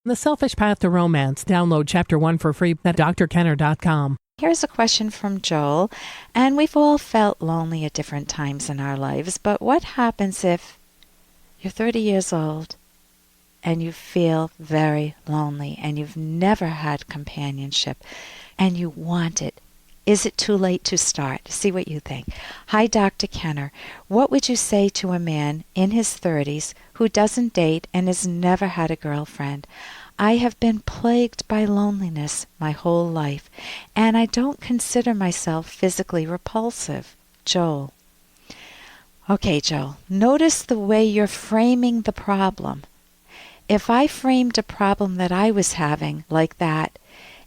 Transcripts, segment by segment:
The Selfish Path to Romance. Download Chapter 1 for free at drkenner.com. Here's a question from Joel, and we've all felt lonely at different times in our lives, but what happens if you're 30 years old and you feel very lonely and you've never had companionship and you want it? Is it too late to start? See what you think. Hi, Dr. Kenner. What would you say to a man in his 30s who doesn't date and has never had a girlfriend? I have been plagued by loneliness my whole life, and I don't consider myself physically repulsive. Joel. Okay, Joel, notice the way you're framing the problem. If I framed a problem that I was having like that,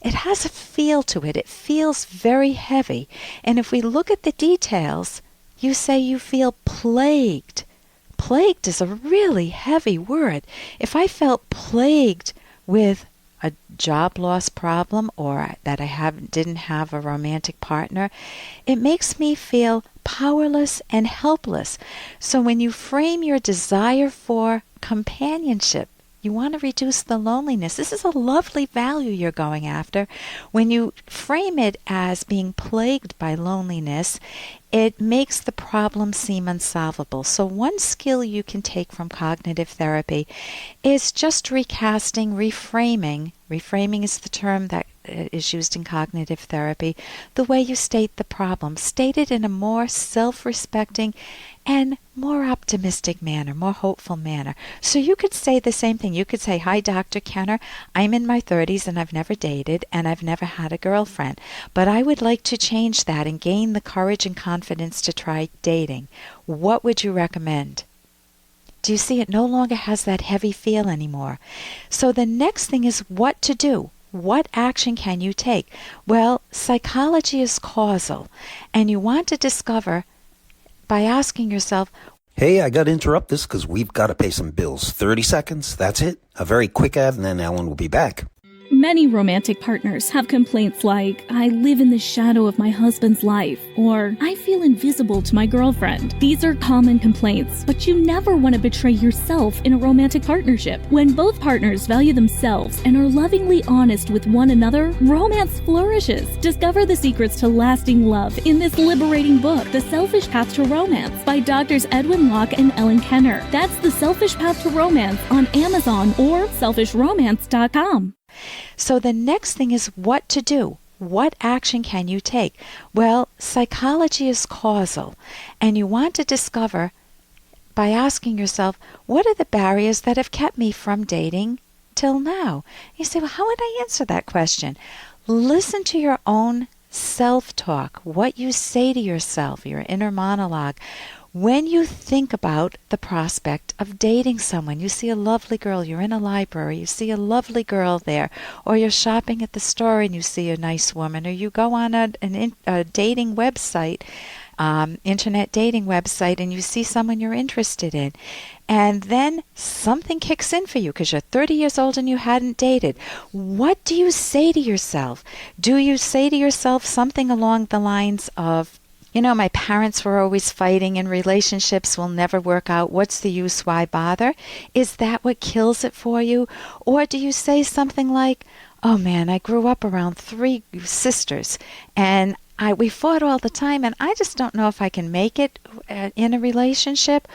it has a feel to it. It feels very heavy. And if we look at the details, you say you feel plagued. Plagued is a really heavy word. If I felt plagued with a job loss problem or that I didn't have a romantic partner, it makes me feel powerless and helpless. So when you frame your desire for companionship, you want to reduce the loneliness. This is a lovely value you're going after. When you frame it as being plagued by loneliness, it makes the problem seem unsolvable. So one skill you can take from cognitive therapy is just recasting, reframing. Reframing is the term that is used in cognitive therapy. The way you state the problem. State it in a more self-respecting and more optimistic manner, more hopeful manner. So you could say the same thing. You could say, hi, Dr. Kenner, I'm in my 30s and I've never dated and I've never had a girlfriend, but I would like to change that and gain the courage and confidence to try dating. What would you recommend? Do you see, it no longer has that heavy feel anymore? So the next thing is what to do. What action can you take? Well, psychology is causal, and you want to discover by asking yourself, hey, I got to interrupt this because we've got to pay some bills. 30 seconds, that's it. A very quick ad, and then Ellen will be back. Many romantic partners have complaints like, I live in the shadow of my husband's life, or I feel invisible to my girlfriend. These are common complaints, but you never want to betray yourself in a romantic partnership. When both partners value themselves and are lovingly honest with one another, romance flourishes. Discover the secrets to lasting love in this liberating book, The Selfish Path to Romance, by Drs. Edwin Locke and Ellen Kenner. That's The Selfish Path to Romance on Amazon or selfishromance.com. So the next thing is what to do. What action can you take? Well, psychology is causal, and you want to discover by asking yourself, what are the barriers that have kept me from dating till now? You say, well, how would I answer that question? Listen to your own self-talk, what you say to yourself, your inner monologue. When you think about the prospect of dating someone, you see a lovely girl, you're in a library, you see a lovely girl there, or you're shopping at the store and you see a nice woman, or you go on a dating website, internet dating website, and you see someone you're interested in. And then something kicks in for you because you're 30 years old and you hadn't dated. What do you say to yourself? Do you say to yourself something along the lines of, you know, my parents were always fighting and relationships will never work out. What's the use? Why bother? Is that what kills it for you? Or do you say something like, oh man, I grew up around 3 sisters and we fought all the time and I just don't know if I can make it in a relationship,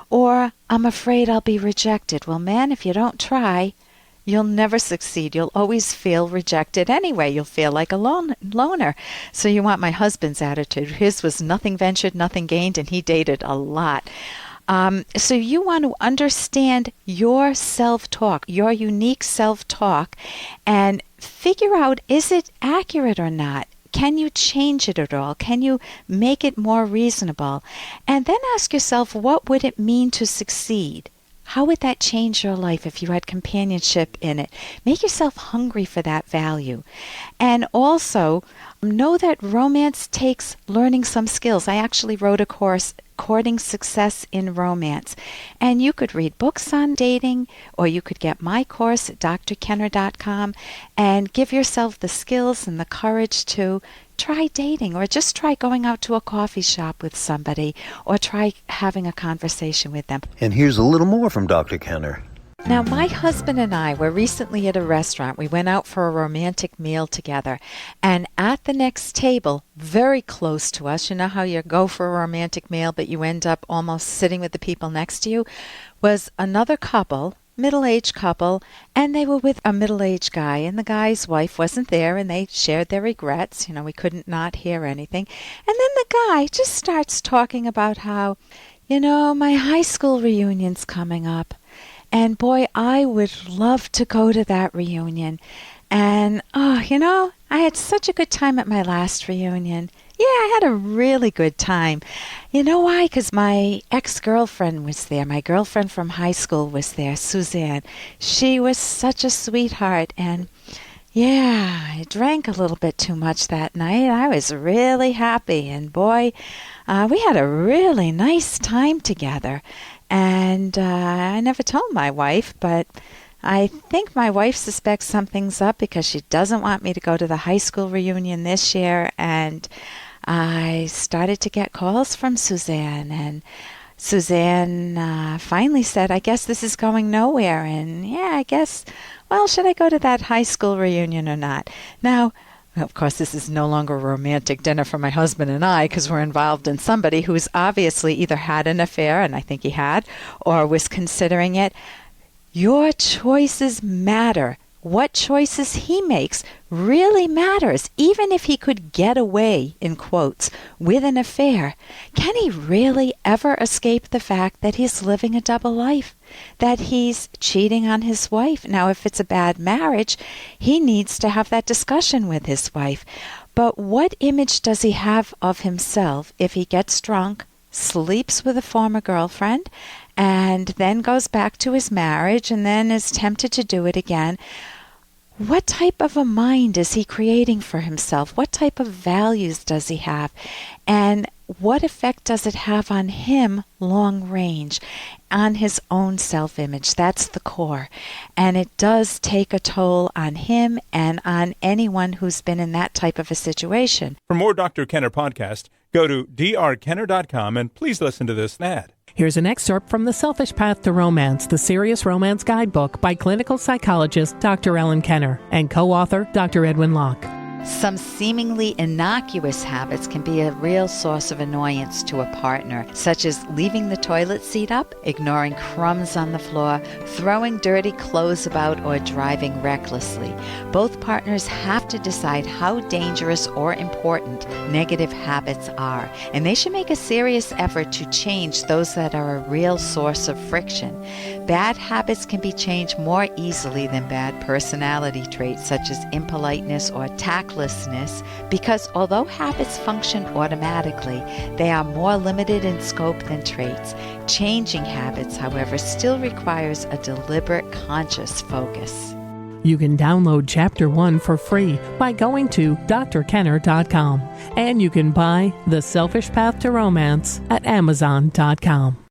or I'm afraid I'll be rejected. Well, man, if you don't try, you'll never succeed. You'll always feel rejected anyway. You'll feel like a loner. So you want my husband's attitude. His was nothing ventured, nothing gained, and he dated a lot. So you want to understand your self-talk, your unique self-talk, and figure out, is it accurate or not? Can you change it at all? Can you make it more reasonable? And then ask yourself, what would it mean to succeed? How would that change your life if you had companionship in it? Make yourself hungry for that value. And also, know that romance takes learning some skills. I actually wrote a course, Courting Success in Romance. And you could read books on dating, or you could get my course at drkenner.com and give yourself the skills and the courage to try dating, or just try going out to a coffee shop with somebody, or try having a conversation with them. And here's a little more from Dr. Kenner. Now, my husband and I were recently at a restaurant. We went out for a romantic meal together. And at the next table, very close to us, you know how you go for a romantic meal, but you end up almost sitting with the people next to you, was another couple, middle-aged couple, and they were with a middle-aged guy. And the guy's wife wasn't there, and they shared their regrets. You know, we couldn't not hear anything. And then the guy just starts talking about how, you know, my high school reunion's coming up. And boy, I would love to go to that reunion. And, you know, I had such a good time at my last reunion. Yeah, I had a really good time. You know why? Because my ex-girlfriend was there. My girlfriend from high school was there, Suzanne. She was such a sweetheart. And, yeah, I drank a little bit too much that night. I was really happy. And, boy, we had a really nice time together. And I never told my wife, but I think my wife suspects something's up because she doesn't want me to go to the high school reunion this year. And I started to get calls from Suzanne. And Suzanne finally said, I guess this is going nowhere. And yeah, I guess, well, should I go to that high school reunion or not? Now, of course, this is no longer a romantic dinner for my husband and I because we're involved in somebody who's obviously either had an affair, and I think he had, or was considering it. Your choices matter. What choices he makes really matters. Even if he could get away, in quotes, with an affair, can he really ever escape the fact that he's living a double life? That he's cheating on his wife? Now, if it's a bad marriage, he needs to have that discussion with his wife. But what image does he have of himself if he gets drunk, sleeps with a former girlfriend, and then goes back to his marriage and then is tempted to do it again? What type of a mind is he creating for himself? What type of values does he have? And what effect does it have on him long range, on his own self-image? That's the core. And it does take a toll on him and on anyone who's been in that type of a situation. For more Dr. Kenner podcast, go to drkenner.com and please listen to this ad. Here's an excerpt from The Selfish Path to Romance, the Serious Romance Guidebook by clinical psychologist Dr. Ellen Kenner and co-author Dr. Edwin Locke. Some seemingly innocuous habits can be a real source of annoyance to a partner, such as leaving the toilet seat up, ignoring crumbs on the floor, throwing dirty clothes about, or driving recklessly. Both partners have to decide how dangerous or important negative habits are, and they should make a serious effort to change those that are a real source of friction. Bad habits can be changed more easily than bad personality traits such as impoliteness or tactlessness, because although habits function automatically, they are more limited in scope than traits. Changing habits, however, still requires a deliberate, conscious focus. You can download Chapter 1 for free by going to drkenner.com, and you can buy The Selfish Path to Romance at amazon.com.